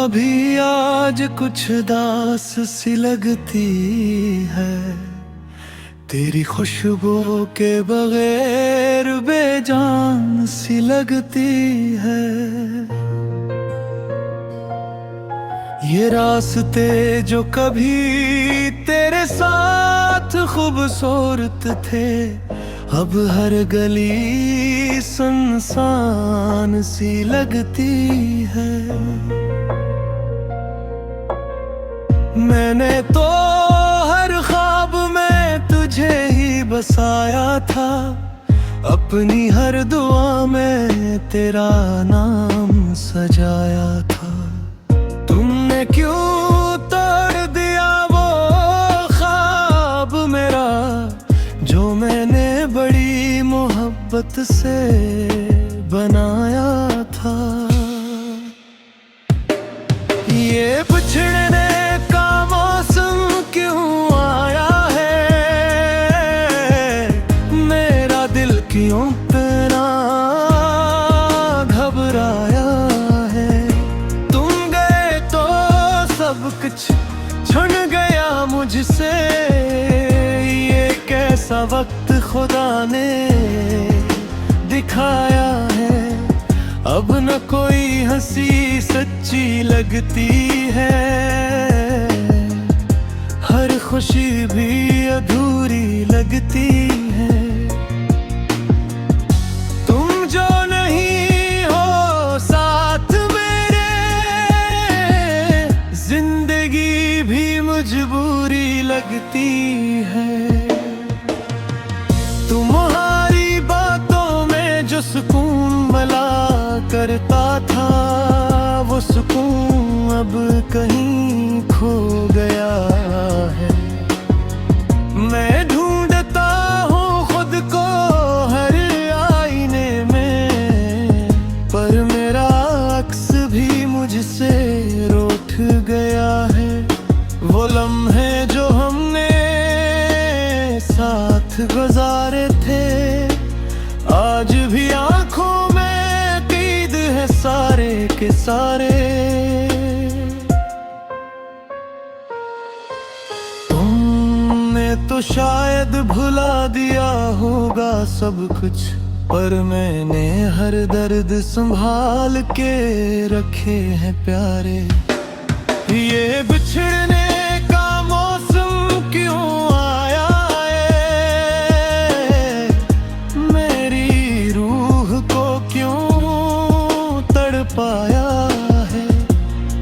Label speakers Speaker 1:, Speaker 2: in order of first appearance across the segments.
Speaker 1: अभी आज कुछ दास सी लगती है, तेरी खुशबू के बगैर बेजान सी लगती है। ये रास्ते जो कभी तेरे साथ खूबसूरत थे, अब हर गली सुनसान सी लगती है। मैंने तो हर ख्वाब में तुझे ही बसाया था, अपनी हर दुआ में तेरा नाम सजाया था। तुमने क्यों तोड़ दिया वो ख्वाब मेरा, जो मैंने बड़ी मोहब्बत से बनाया था। ये बिछड़ने का मौसम क्यों आया है, मेरा दिल क्यों इतना घबराया है। तुम गए तो सब कुछ छुन गया मुझसे, ये कैसा वक्त खुदा ने दिखाया है। अब न कोई हंसी सच्ची लगती है, हर खुशी भी अधूरी लगती है। तुम जो नहीं हो साथ मेरे, जिंदगी भी मजबूरी लगती है। तुम्हारी बातों में जो सुकून मिला करता था, वो सुकून अब कहीं खो गया है। मैं ढूंढता हूँ खुद को हर आईने में, पर मेरा अक्स भी मुझसे रूठ गया है। वो लम्हे जो हमने साथ गुजारे थे, आज भी आंखों में कैद है सारे के सारे। तुमने तो शायद भुला दिया होगा सब कुछ, पर मैंने हर दर्द संभाल के रखे हैं प्यारे। ये बिछड़ने का मौसम क्यों आया है, मेरी रूह को क्यों तड़पाया है।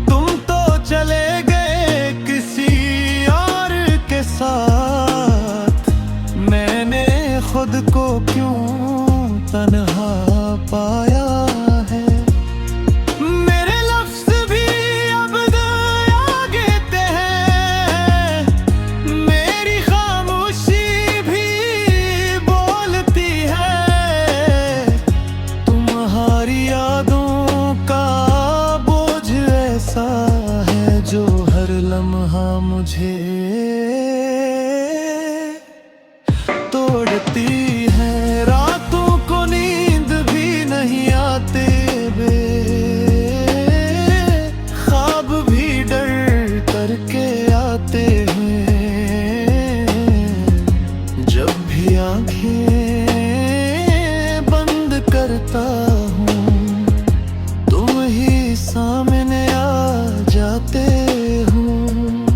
Speaker 1: तुम तो चले गए किसी और के साथ, मैंने खुद को क्यों तन्हा पाया है। मेरे लफ्ज़ भी अब दया देते हैं, मेरी खामोशी भी बोलती है। तुम्हारी यादों का बोझ ऐसा है, जो हर लम्हा मुझे तोड़ती है। रातों को नींद भी नहीं आते बे, ख्वाब भी डर करके आते हैं। जब भी आंखें बंद करता हूँ, तुम ही सामने आ जाते हो।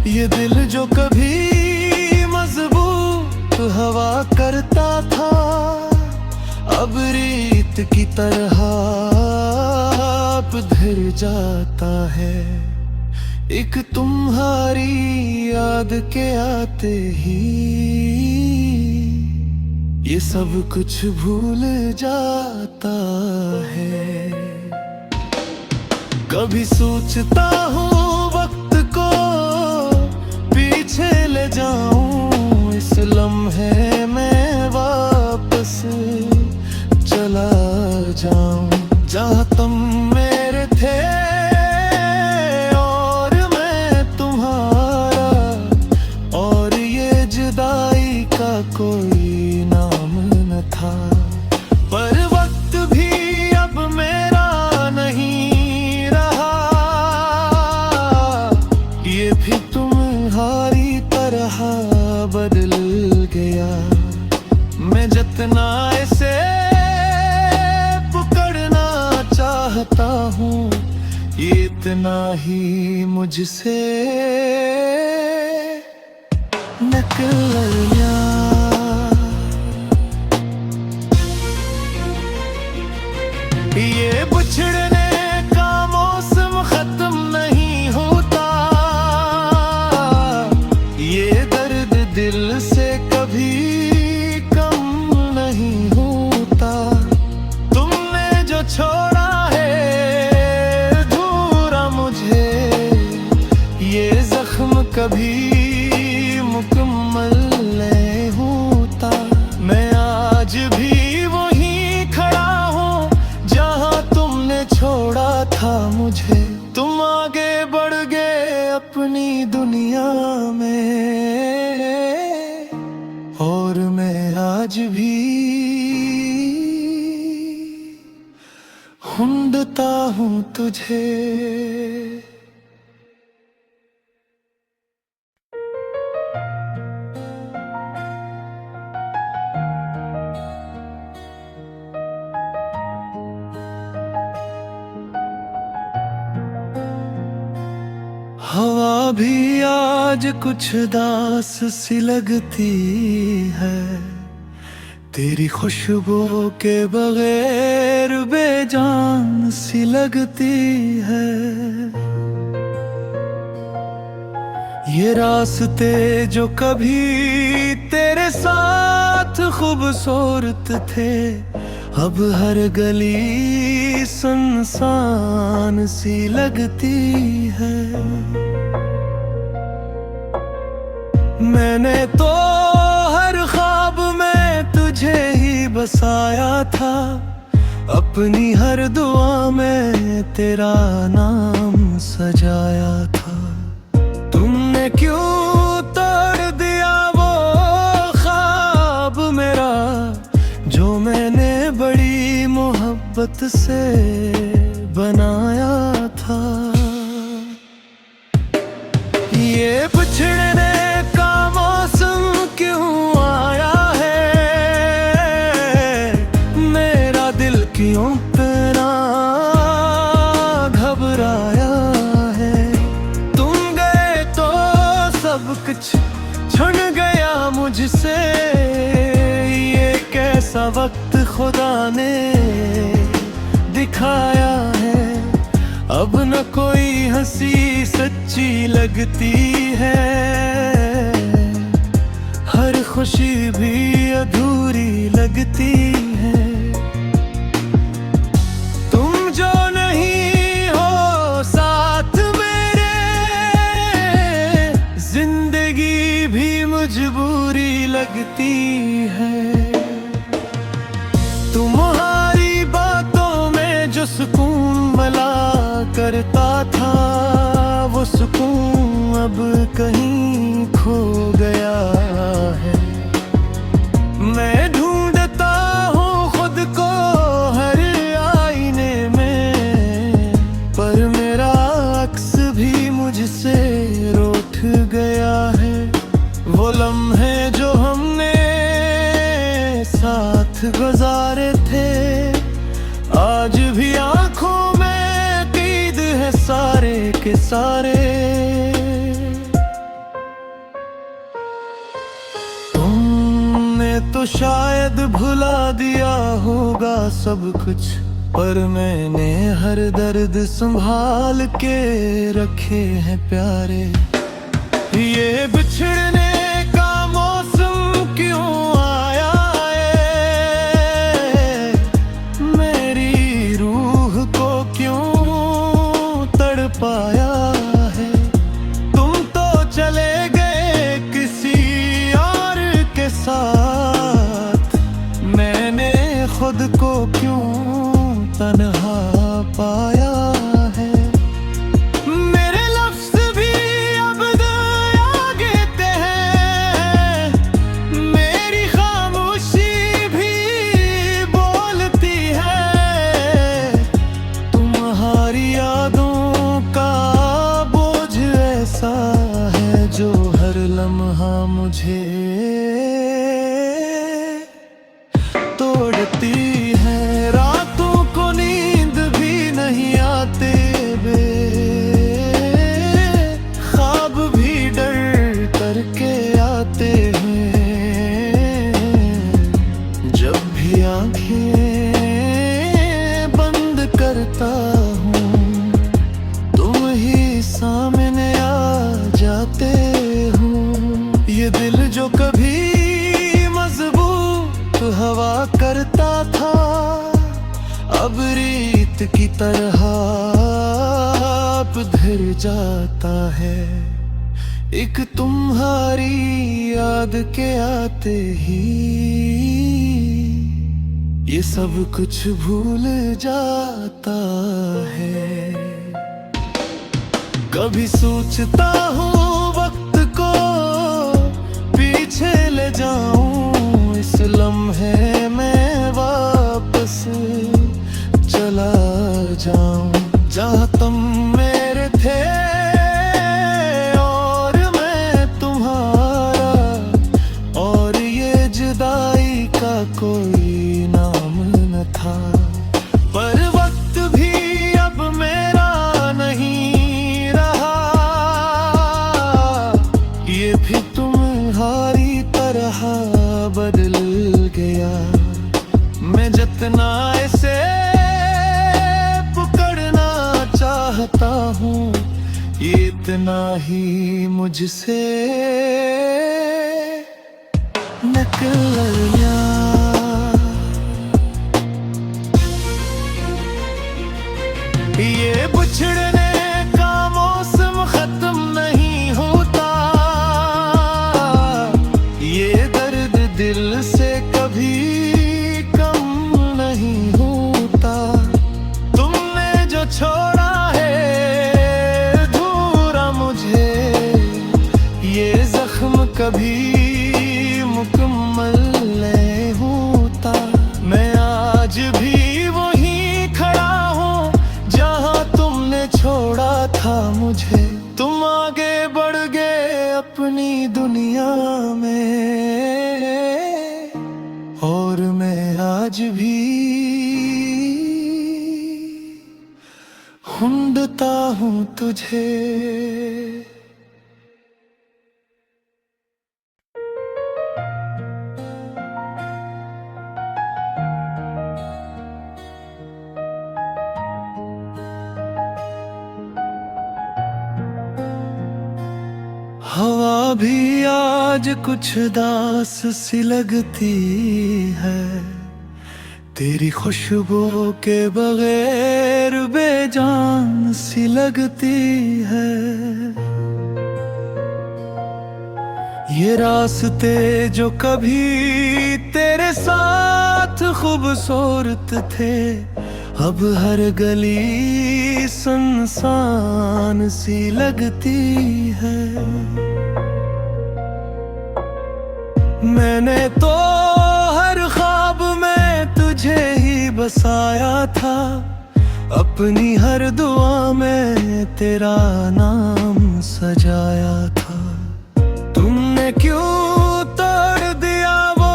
Speaker 1: ये दिल जो कभी मजबूत हवा करता था, अब रीत की तरह पिघल जाता है। एक तुम्हारी याद के आते ही ये सब कुछ भूल जाता है। कभी सोचता हूँ वक्त को पीछे ले जाऊं, इस लम्हे में वापस चला जाऊं, जहाँ तुम मेरे थे और मैं तुम्हारा, और ये जुदाई का कोई नाम न था। पर वक्त भी अब मेरा नहीं रहा, ना ही मुझसे निकलिया। ये बिछड़ने का मौसम खत्म नहीं होता, ये दर्द दिल से कभी कम नहीं होता। तुमने जो छोड़ा है अधूरा मुझे, ये जख्म कभी मुकम्मल नहीं होता। मैं आज भी वहीं खड़ा हूँ जहाँ तुमने छोड़ा था मुझे। तुम आगे बढ़ गए अपनी दुनिया में, और मैं आज भी ढूंढता हूँ तुझे। हवा भी आज कुछ दास सी लगती है, तेरी खुशबू के बगैर बेजान सी लगती है। ये रास्ते जो कभी तेरे साथ खूबसूरत थे, अब हर गली सुनसान सी लगती है। मैंने तो हर ख्वाब में तुझे ही बसाया था, अपनी हर दुआ में तेरा नाम सजाया था। तुमने क्यों तोड़ दिया वो ख्वाब मेरा, जो मैंने बड़ी मोहब्बत से बनाया था। ये बिछड़ने का मौसम क्यों आया है, मेरा दिल क्यों इतना घबराया है। तुम गए तो सब कुछ छुन गया मुझसे, ये कैसा वक्त खुदा ने दिखाया है। अब न कोई हंसी सच्ची लगती है, हर खुशी भी अधूरी लगती है। तुम जो नहीं हो साथ मेरे, जिंदगी भी मजबूरी लगती है। तुम्हारी बातों में जो सुकून मिला करता था, वो सुकून अब कहीं खो गया है। मैं ढूंढता हूँ खुद को हर आईने में, पर मेरा अक्स भी मुझसे रूठ गया है। वो लम्हे जो हमने साथ गुजारे थे, आज भी आंखों में कैद है सारे के सारे। तुमने तो शायद भुला दिया होगा सब कुछ, पर मैंने हर दर्द संभाल के रखे हैं प्यारे। ये बिछड़ने का मौसम क्यों आया है, मेरी रूह को क्यों तड़पाया है। तुम तो चले गए किसी और के साथ, मैंने खुद को क्यों तन्हा पाया है। मेरे लफ्ज़ भी अब दया देते हैं, मेरी खामोशी भी बोलती है। तुम्हारी यादों का बोझ ऐसा है जो हर लम्हा मुझे तोड़ती है। रातों को नींद भी नहीं आते बे तरह पिघल जाता है। एक तुम्हारी याद के आते ही ये सब कुछ भूल जाता है। कभी सोचता हूँ वक्त को पीछे ले जाऊं, इस लम्हे में वापस चला जाऊं जहाँ तुम मेरे थे और मैं तुम्हारा, और ये जुदाई का कोई नाम न था। पर वक्त भी अब मेरा नहीं रहा, ये भी तुम्हारी तरह बदल गया। मैं जितना इसे पकड़ना चाहता हूँ, ये इतना ही मुझसे निकल गया। ये बिछड़ने का मौसम खत्म नहीं होता, ये दर्द दिल से कभी कम नहीं होता। तुमने जो छोड़ा है अधूरा मुझे, ये जख्म कभी मुकम्मल नहीं होता। मैं आज भी वहीं खड़ा हूँ जहाँ तुमने छोड़ा था मुझे। तुम आगे बढ़ गए अपनी दुनिया में, और मैं आज भी ढूंढता हूँ तुझे। हवा भी आज कुछ दास सी लगती है, तेरी खुशबू के बगैर बेजान सी लगती है। ये रास्ते जो कभी तेरे साथ खूबसूरत थे, अब हर गली सुनसान सी लगती है। मैंने तो हर ख्वाब में तुझे ही बसाया था, अपनी हर दुआ में तेरा नाम सजाया था। तुमने क्यों तोड़ दिया वो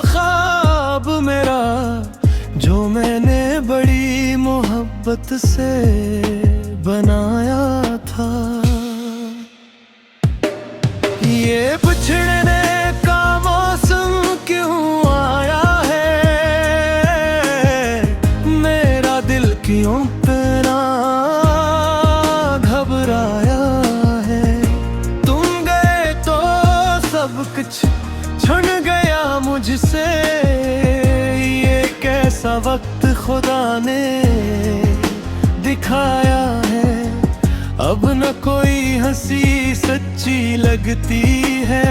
Speaker 1: ख्वाब मेरा, जो मैंने बड़ी मोहब्बत से बनाया था। ये बिछड़ने का मौसम क्यों आया है, मेरा दिल क्यों इतना घबराया है। तुम गए तो सब कुछ छुन गया मुझसे, ये कैसा वक्त खुदा ने दिखाया है। अब न कोई हंसी सच्ची लगती है,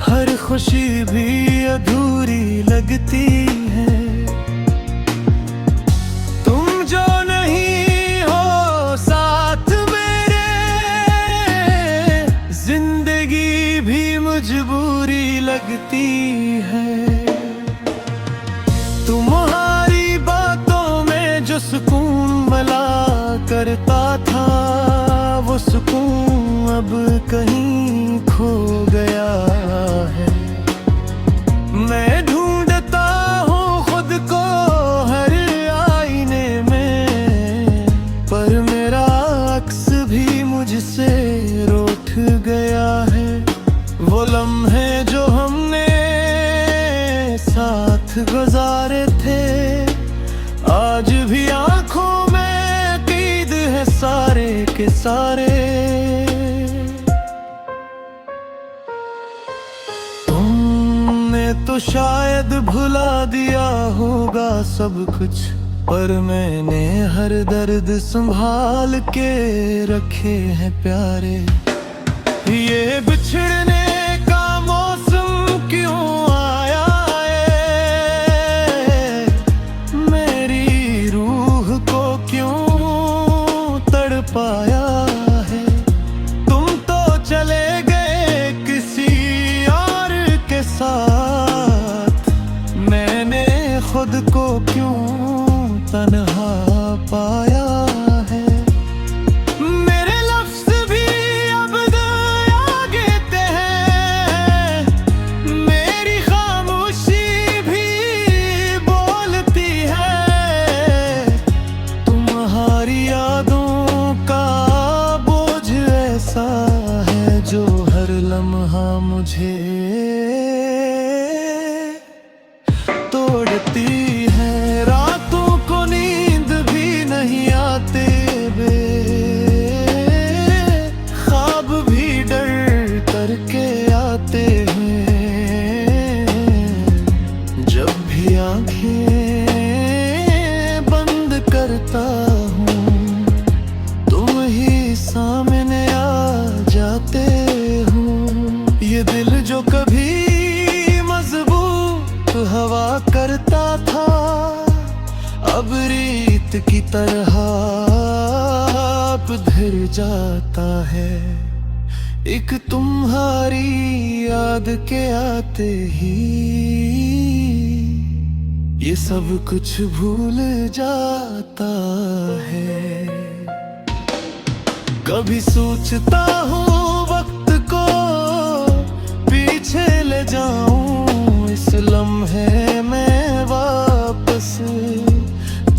Speaker 1: हर खुशी भी अधूरी लगती है। तुम जो नहीं हो साथ मेरे, जिंदगी भी मजबूरी लगती है। तुम्हारी बातों में जो सुकून मिला करता था, वो सुकून अब कहीं खो गया है। मैं ढूंढता हूँ खुद को हर आईने में, पर मेरा अक्स भी मुझसे रूठ गया है। वो लम्हे जो हमने साथ गुजारे थे, आज भी आंखों में कैद है सारे के सारे। तुमने तो तो शायद भुला दिया होगा सब कुछ, पर मैंने हर दर्द संभाल के रखे हैं प्यारे। ये बिछड़ने का मौसम क्यों आया है, मेरी रूह को क्यों तड़पाया है। तुम तो चले गए किसी और के साथ, मैंने खुद को क्यों तन्हा पाया है। मेरे लफ्ज़ भी अब दया देते हैं, मेरी खामोशी भी बोलती है। तुम्हारी यादों का बोझ ऐसा है जो हर लम्हा मुझे तोड़ती है। रातों को नींद भी नहीं आते बे, ख्वाब भी डर करके आते हैं। जब भी आंखें बंद करता हूँ, तुम ही सामने आ जाते हो। ये दिल जो कभी मजबूत हवा करता था, अब रीत की तरह पिघल जाता है। एक तुम्हारी याद के आते ही ये सब कुछ भूल जाता है। कभी सोचता हूँ वक्त को पीछे ले जाऊं, इस लम्हे में वापस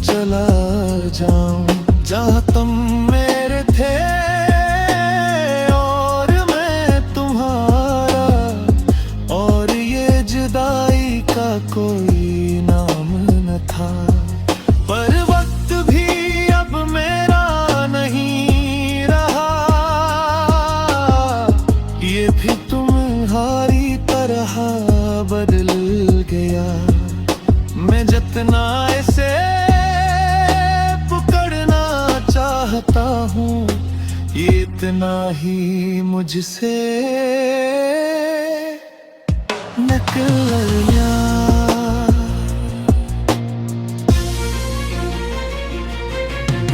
Speaker 1: चला जाऊं। जहाँ तुम मेरे थे और मैं तुम्हारा, और ये जुदाई का कोई नाम न था। पर वक्त भी अब मेरा नहीं रहा, ये भी तुम्हारी तरह बदल गया। मैं जितना इसे पकड़ना चाहता हूँ, ये इतना ही मुझसे निकल गया।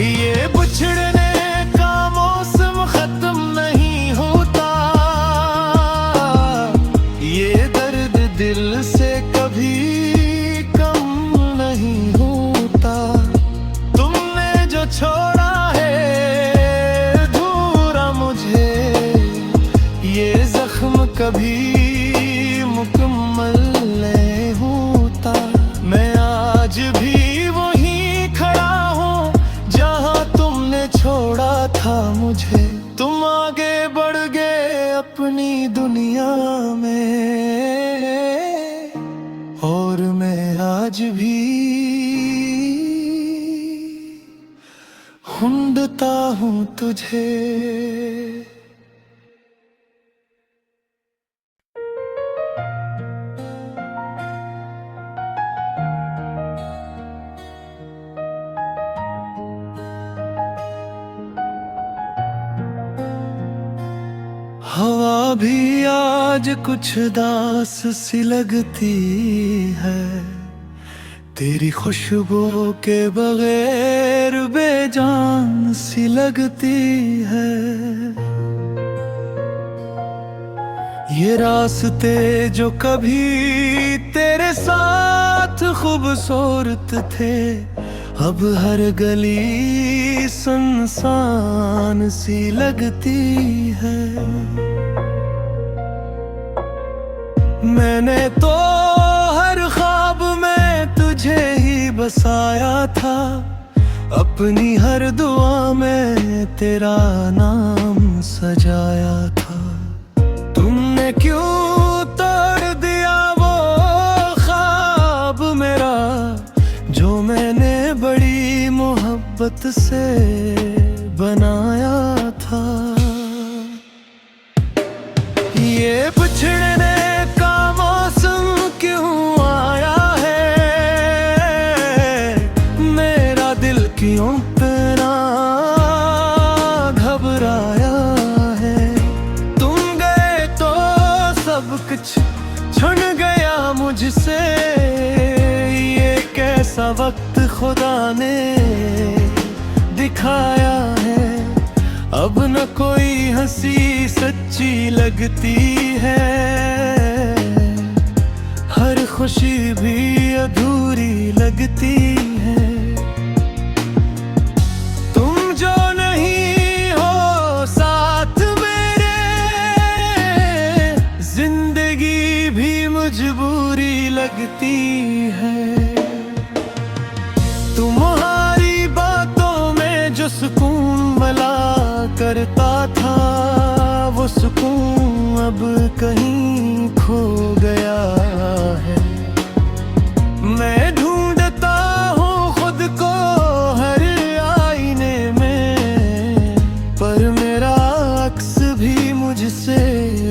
Speaker 1: ये बिछड़ने का मौसम खत्म नहीं होता, ये दर्द दिल से कभी कम नहीं होता। तुमने जो छोड़ा है अधूरा मुझे, ये जख्म कभी मुकम्मल नहीं होता। मैं आज भी वहीं खड़ा हूँ जहाँ तुमने छोड़ा था मुझे। तुम आगे बढ़ गए अपनी दुनिया में, और मैं आज भी ढूंढता हूँ तुझे। हवा भी आज कुछ दास सी लगती है, तेरी खुशबू के बगैर बेजान सी लगती है। ये रास्ते जो कभी तेरे साथ खूबसूरत थे, अब हर गली सुनसान सी लगती है। मैंने तो हर ख्वाब में तुझे ही बसाया था, अपनी हर दुआ में तेरा नाम सजाया था। तुमने क्यों तोड़ दिया वो ख्वाब मेरा, जो मैंने बड़ी मोहब्बत से बनाया था। ये बिछड़ने का मौसम क्यों वक्त खुदा ने दिखाया है। अब न कोई हंसी सच्ची लगती है, हर खुशी भी अधूरी लगती है। तुम जो नहीं हो साथ मेरे, जिंदगी भी मजबूरी लगती है। तुम्हारी बातों में जो सुकून मिला करता था, वो सुकून अब कहीं खो गया है। मैं ढूंढता हूँ खुद को हर आईने में, पर मेरा अक्स भी मुझसे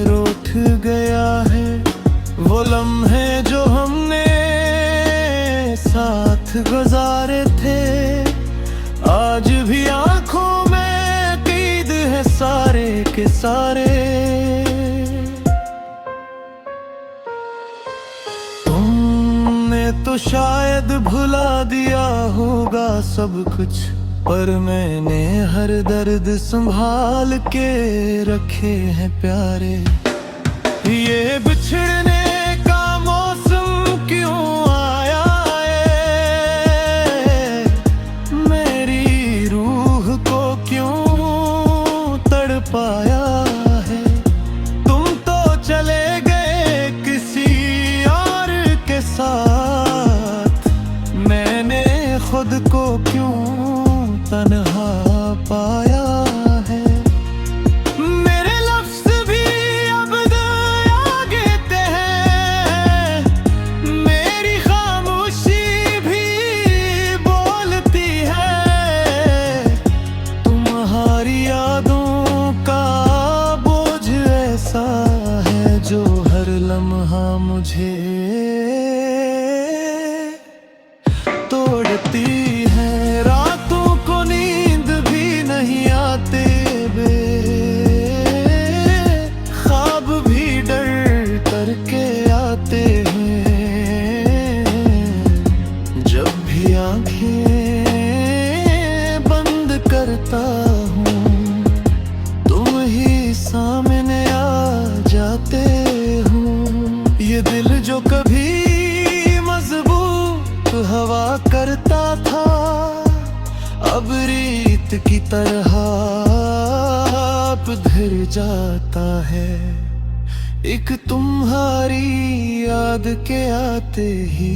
Speaker 1: रूठ गया है। वो लम्हे जो हमने साथ गुजारे थे, आज भी आंखों में कैद है सारे के सारे। तुमने तो शायद भुला दिया होगा सब कुछ, पर मैंने हर दर्द संभाल के रखे हैं प्यारे। ये बिछड़ने का मौसम क्यों आया है, मेरी रूह को क्यों तड़पाया है। तुम तो चले गए किसी और के साथ, मैंने खुद को क्यों तन्हा पाया है। मेरे लफ्ज़ भी अब दया देते हैं, मेरी खामोशी भी बोलती है। तुम्हारी यादों का बोझ ऐसा है जो हर लम्हा मुझे तोड़ती है। रातों को नींद भी नहीं आते बे, ख्वाब भी डर करके आते हैं। जब भी आंखें बंद करता हूँ, तुम ही सामने आ जाते हो। ये दिल जो कभी मजबूत हवा करता था, अब रीत की तरह पिघल जाता है। एक तुम्हारी याद के आते ही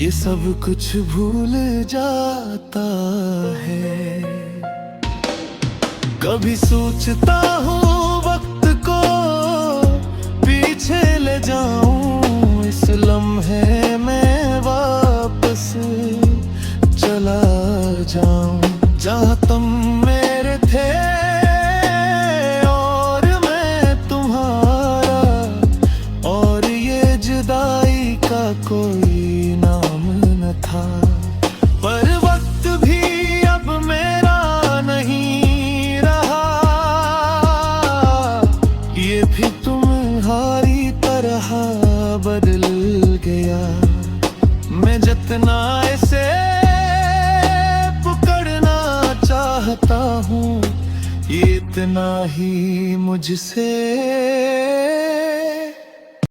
Speaker 1: ये सब कुछ भूल जाता है। कभी सोचता हूँ वक्त को पीछे ले जाऊं, इस लम्हे में वापस चला जाऊं। जहाँ तुम मेरे थे और मैं तुम्हारा, और ये जुदाई का कोई नाम न था। पर वक्त भी अब मेरा नहीं रहा, ये भी तुम्हारी तरह बदल गया। मैं जितना इसे पकड़ना चाहता हूँ, ये इतना ही मुझसे